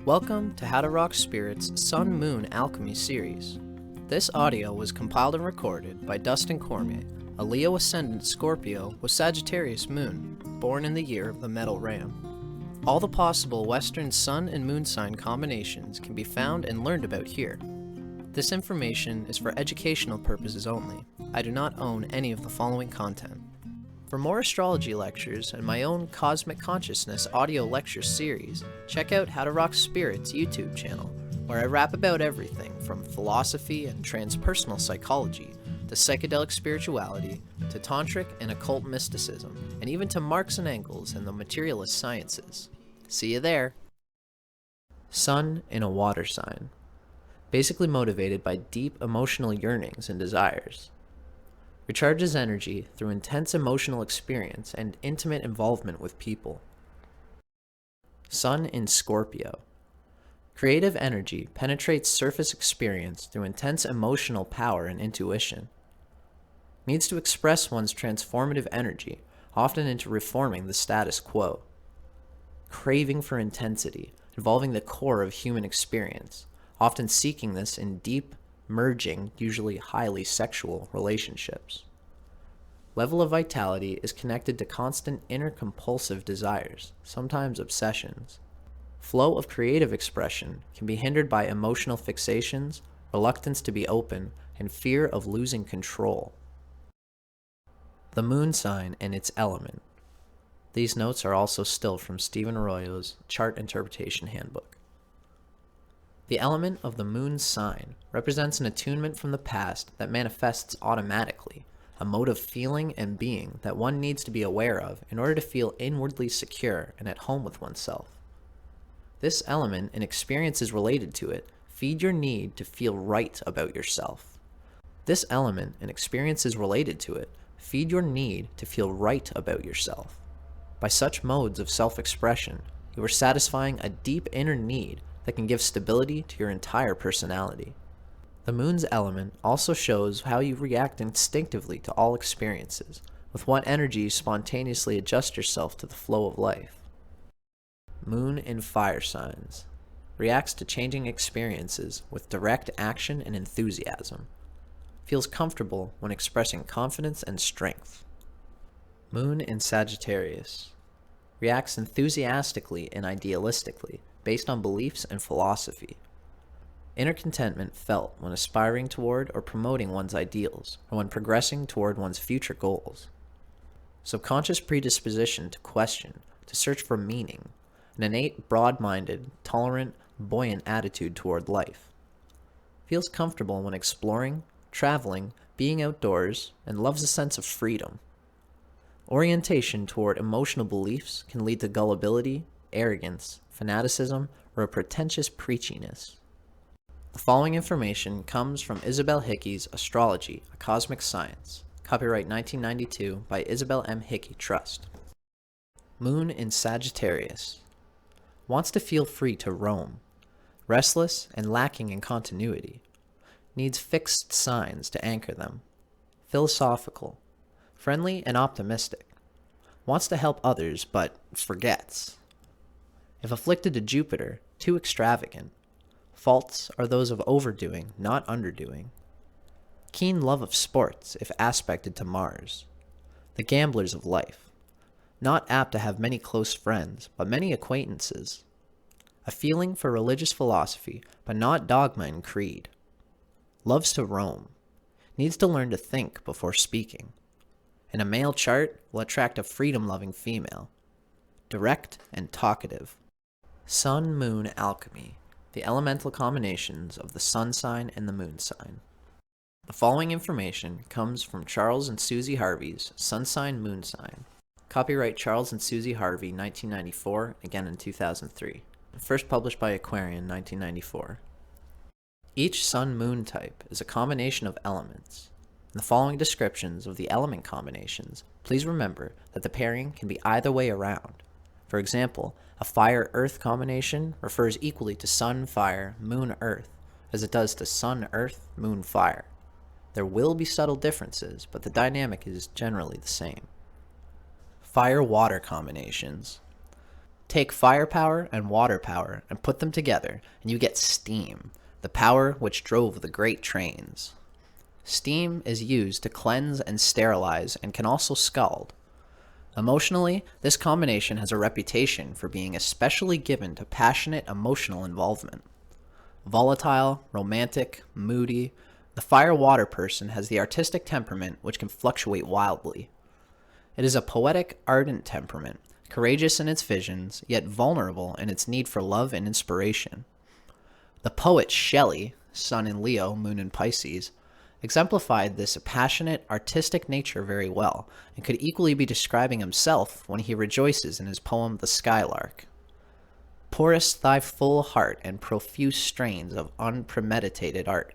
Welcome to How to Rock Spirit's Sun-Moon Alchemy series. This audio was compiled and recorded by Dustin Cormier, a Leo Ascendant Scorpio with Sagittarius Moon, born in the year of the Metal Ram. All the possible Western Sun and Moon sign combinations can be found and learned about here. This information is for educational purposes only. I do not own any of the following content. For more astrology lectures and my own Cosmic Consciousness audio lecture series, check out How to Rock Spirit's YouTube channel, where I rap about everything from philosophy and transpersonal psychology, to psychedelic spirituality, to tantric and occult mysticism, and even to Marx and Engels and the materialist sciences. See you there! Sun in a water sign. Basically motivated by deep emotional yearnings and desires. Recharges energy through intense emotional experience and intimate involvement with people. Sun in Scorpio. Creative energy penetrates surface experience through intense emotional power and intuition. Needs to express one's transformative energy, often into reforming the status quo. Craving for intensity, involving the core of human experience, often seeking this in deep, merging, usually highly sexual relationships. Level of vitality is connected to constant inner compulsive desires, sometimes obsessions. Flow of creative expression can be hindered by emotional fixations, reluctance to be open, and fear of losing control. The moon sign and its element. These notes are also still from Stephen Arroyo's Chart Interpretation Handbook. The element of the moon's sign represents an attunement from the past that manifests automatically, a mode of feeling and being that one needs to be aware of in order to feel inwardly secure and at home with oneself. This element and experiences related to it feed your need to feel right about yourself. This element and experiences related to it feed your need to feel right about yourself. By such modes of self-expression, you are satisfying a deep inner need that can give stability to your entire personality. The moon's element also shows how you react instinctively to all experiences, with what energy you spontaneously adjust yourself to the flow of life. Moon in fire signs. Reacts to changing experiences with direct action and enthusiasm. Feels comfortable when expressing confidence and strength. Moon in Sagittarius. Reacts enthusiastically and idealistically, based on beliefs and philosophy. Inner contentment felt when aspiring toward or promoting one's ideals, or when progressing toward one's future goals. Subconscious predisposition to question, to search for meaning, an innate, broad-minded, tolerant, buoyant attitude toward life. Feels comfortable when exploring, traveling, being outdoors, and loves a sense of freedom. Orientation toward emotional beliefs can lead to gullibility, arrogance, fanaticism, or a pretentious preachiness. The following information comes from Isabel Hickey's Astrology, a Cosmic Science, copyright 1992 by Isabel M. Hickey Trust. Moon in Sagittarius. Wants to feel free to roam. Restless and lacking in continuity. Needs fixed signs to anchor them. Philosophical. Friendly and optimistic. Wants to help others, but forgets. If afflicted to Jupiter, too extravagant. Faults are those of overdoing, not underdoing. Keen love of sports if aspected to Mars. The gamblers of life. Not apt to have many close friends, but many acquaintances. A feeling for religious philosophy, but not dogma and creed. Loves to roam. Needs to learn to think before speaking. In a male chart, will attract a freedom-loving female. Direct and talkative. Sun-Moon Alchemy. The elemental combinations of the sun sign and the moon sign. The following information comes from Charles and Susie Harvey's Sun Sign Moon Sign. Copyright Charles and Susie Harvey, 1994, again in 2003. First published by Aquarian, 1994. Each sun-moon type is a combination of elements. In the following descriptions of the element combinations, please remember that the pairing can be either way around. For example, a fire-earth combination refers equally to sun-fire, moon-earth, as it does to sun-earth, moon-fire. There will be subtle differences, but the dynamic is generally the same. Fire-water combinations. Take firepower and water power and put them together, and you get steam, the power which drove the great trains. Steam is used to cleanse and sterilize and can also scald. Emotionally, this combination has a reputation for being especially given to passionate emotional involvement. Volatile, romantic, moody, the fire-water person has the artistic temperament which can fluctuate wildly. It is a poetic, ardent temperament, courageous in its visions, yet vulnerable in its need for love and inspiration. The poet Shelley, Sun in Leo, Moon in Pisces, exemplified this passionate, artistic nature very well, and could equally be describing himself when he rejoices in his poem The Skylark. Pourest thy full heart and profuse strains of unpremeditated art.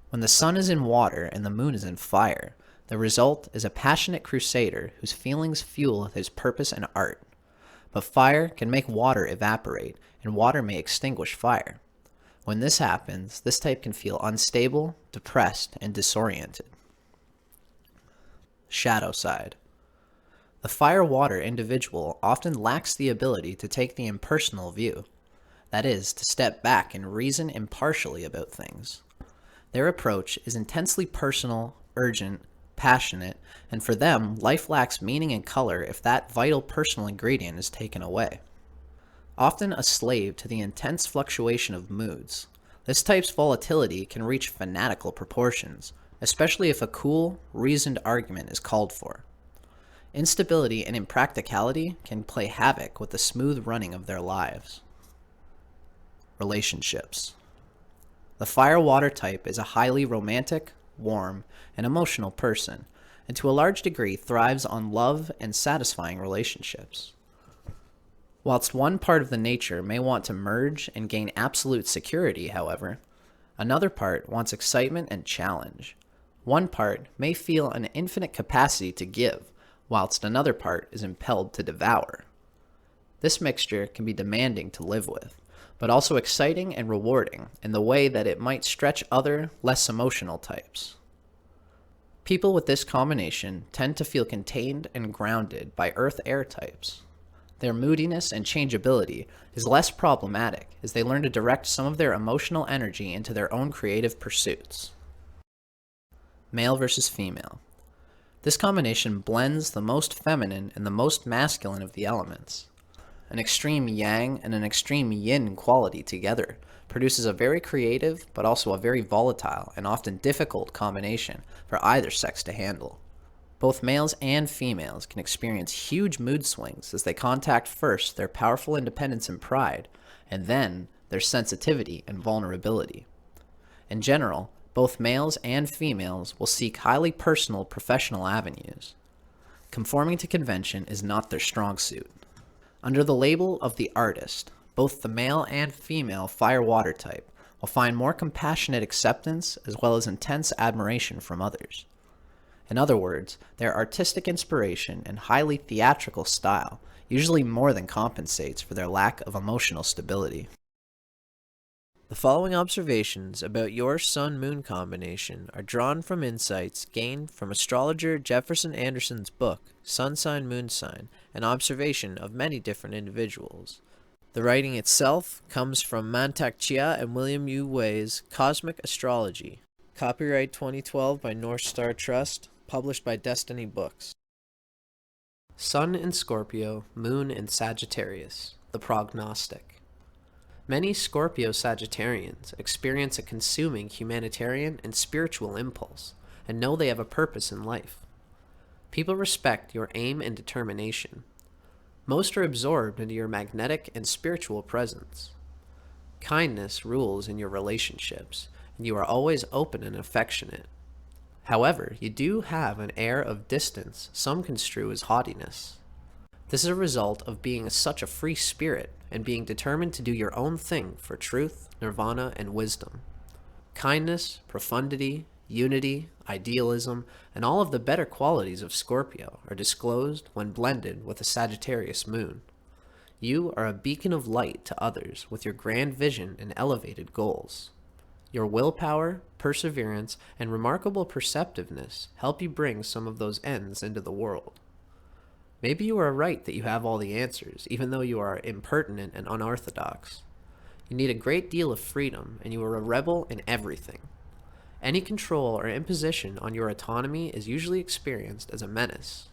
When the sun is in water and the moon is in fire, the result is a passionate crusader whose feelings fuel his purpose and art. But fire can make water evaporate, and water may extinguish fire. When this happens, this type can feel unstable, depressed, and disoriented. Shadow side. The fire-water individual often lacks the ability to take the impersonal view, that is, to step back and reason impartially about things. Their approach is intensely personal, urgent, passionate, and for them, life lacks meaning and color if that vital personal ingredient is taken away. Often a slave to the intense fluctuation of moods, this type's volatility can reach fanatical proportions, especially if a cool, reasoned argument is called for. Instability and impracticality can play havoc with the smooth running of their lives. Relationships. The fire-water type is a highly romantic, warm, and emotional person, and to a large degree thrives on love and satisfying relationships. Whilst one part of the nature may want to merge and gain absolute security, however, another part wants excitement and challenge. One part may feel an infinite capacity to give, whilst another part is impelled to devour. This mixture can be demanding to live with, but also exciting and rewarding in the way that it might stretch other, less emotional types. People with this combination tend to feel contained and grounded by earth-air types. Their moodiness and changeability is less problematic as they learn to direct some of their emotional energy into their own creative pursuits. Male versus female. This combination blends the most feminine and the most masculine of the elements. An extreme yang and an extreme yin quality together produces a very creative but also a very volatile and often difficult combination for either sex to handle. Both males and females can experience huge mood swings as they contact first their powerful independence and pride, and then their sensitivity and vulnerability. In general, both males and females will seek highly personal professional avenues. Conforming to convention is not their strong suit. Under the label of the artist, both the male and female fire-water type will find more compassionate acceptance as well as intense admiration from others. In other words, their artistic inspiration and highly theatrical style usually more than compensates for their lack of emotional stability. The following observations about your Sun-Moon combination are drawn from insights gained from astrologer Jefferson Anderson's book, Sun Sign, Moon Sign, an observation of many different individuals. The writing itself comes from Mantak Chia and William Yu Wei's Cosmic Astrology. Copyright 2012 by North Star Trust, published by Destiny Books. Sun in Scorpio, Moon in Sagittarius, the prognostic. Many Scorpio Sagittarians experience a consuming humanitarian and spiritual impulse and know they have a purpose in life. People respect your aim and determination. Most are absorbed into your magnetic and spiritual presence. Kindness rules in your relationships, and you are always open and affectionate. However, you do have an air of distance some construe as haughtiness. This is a result of being such a free spirit and being determined to do your own thing for truth, nirvana, and wisdom. Kindness, profundity, unity, idealism, and all of the better qualities of Scorpio are disclosed when blended with a Sagittarius moon. You are a beacon of light to others with your grand vision and elevated goals. Your willpower, perseverance, and remarkable perceptiveness help you bring some of those ends into the world. Maybe you are right that you have all the answers, even though you are impertinent and unorthodox. You need a great deal of freedom, and you are a rebel in everything. Any control or imposition on your autonomy is usually experienced as a menace.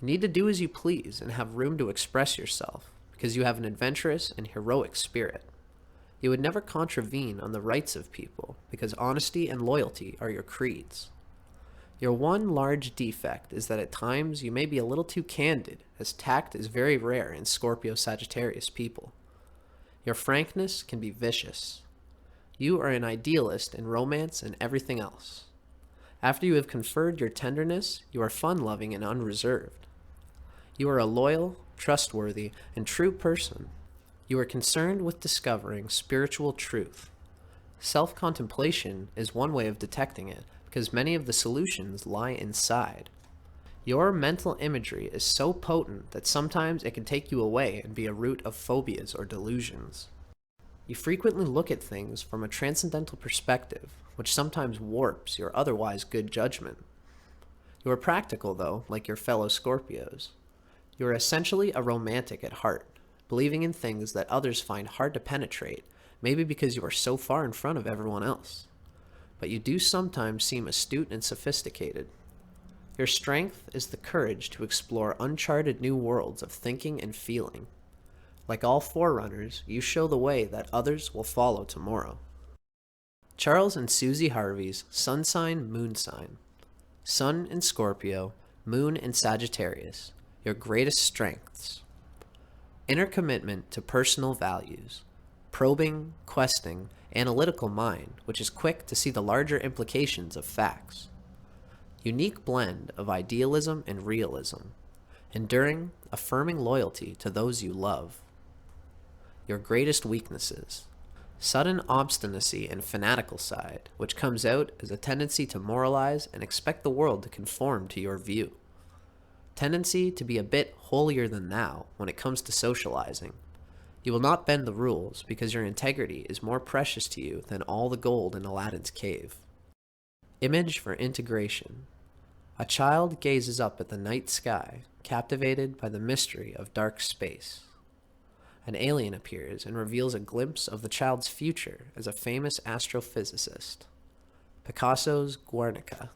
You need to do as you please and have room to express yourself, because you have an adventurous and heroic spirit. You would never contravene on the rights of people, because honesty and loyalty are your creeds. Your one large defect is that at times you may be a little too candid, as tact is very rare in Scorpio Sagittarius people. Your frankness can be vicious. You are an idealist in romance and everything else. After you have conferred your tenderness, you are fun-loving and unreserved. You are a loyal, trustworthy, and true person. You are concerned with discovering spiritual truth. Self-contemplation is one way of detecting it, because many of the solutions lie inside. Your mental imagery is so potent that sometimes it can take you away and be a root of phobias or delusions. You frequently look at things from a transcendental perspective, which sometimes warps your otherwise good judgment. You are practical, though, like your fellow Scorpios. You are essentially a romantic at heart, believing in things that others find hard to penetrate, maybe because you are so far in front of everyone else. But you do sometimes seem astute and sophisticated. Your strength is the courage to explore uncharted new worlds of thinking and feeling. Like all forerunners, you show the way that others will follow tomorrow. Charles and Susie Harvey's Sun Sign, Moon Sign. Sun in Scorpio, Moon in Sagittarius. Your greatest strengths. Inner commitment to personal values. Probing, questing, analytical mind, which is quick to see the larger implications of facts. Unique blend of idealism and realism. Enduring, affirming loyalty to those you love. Your greatest weaknesses. Sudden obstinacy and fanatical side, which comes out as a tendency to moralize and expect the world to conform to your view. Tendency to be a bit holier than thou when it comes to socializing. You will not bend the rules because your integrity is more precious to you than all the gold in Aladdin's cave. Image for integration. A child gazes up at the night sky, captivated by the mystery of dark space. An alien appears and reveals a glimpse of the child's future as a famous astrophysicist. Picasso's Guernica.